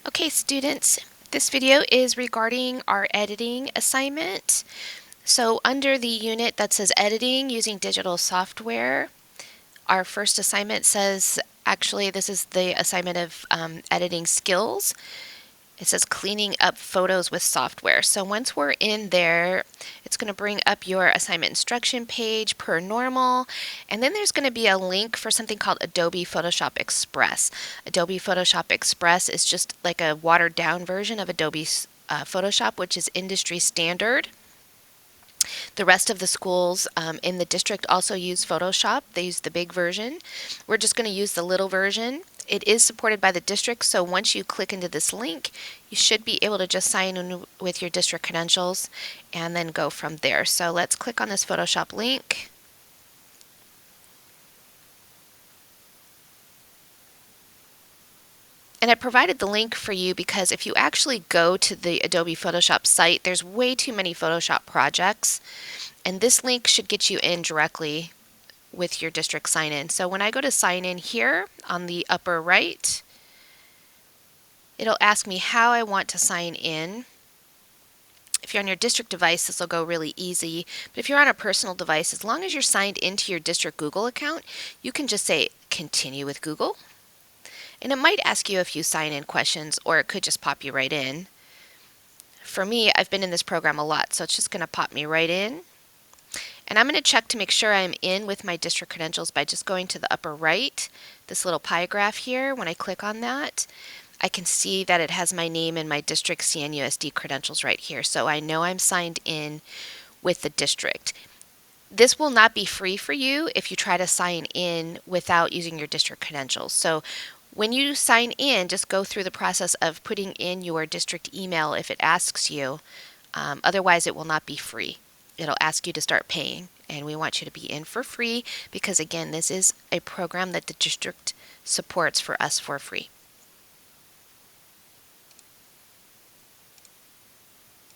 Okay, students, this video is regarding our editing assignment. So under the unit that says editing using digital software, our first assignment says, actually this is the assignment of editing skills. It says cleaning up photos with software. So once we're in there, it's going to bring up your assignment instruction page per normal. And then there's going to be a link for something called Adobe Photoshop Express. Adobe Photoshop Express is just like a watered down version of Adobe Photoshop, which is industry standard. The rest of the schools in the district also use Photoshop. They use the big version. We're just going to use the little version. It is supported by the district, so once you click into this link, you should be able to just sign in with your district credentials and then go from there. So let's click on this Photoshop link. And I provided the link for you because if you actually go to the Adobe Photoshop site, there's way too many Photoshop projects. And this link should get you in directly with your district sign-in. So when I go to sign in here on the upper right, it'll ask me how I want to sign in. If you're on your district device, this will go really easy. But if you're on a personal device, as long as you're signed into your district Google account, you can just say continue with Google. And it might ask you a few sign-in questions, or it could just pop you right in. For me, I've been in this program a lot, so it's just going to pop me right in. And I'm going to check to make sure I'm in with my district credentials by just going to the upper right, this little pie graph here. When I click on that, I can see that it has my name and my district CNUSD credentials right here. So I know I'm signed in with the district. This will not be free for you if you try to sign in without using your district credentials. So when you sign in, just go through the process of putting in your district email if it asks you. Otherwise, it will not be free. It'll ask you to start paying, and we want you to be in for free because, again, this is a program that the district supports for us for free.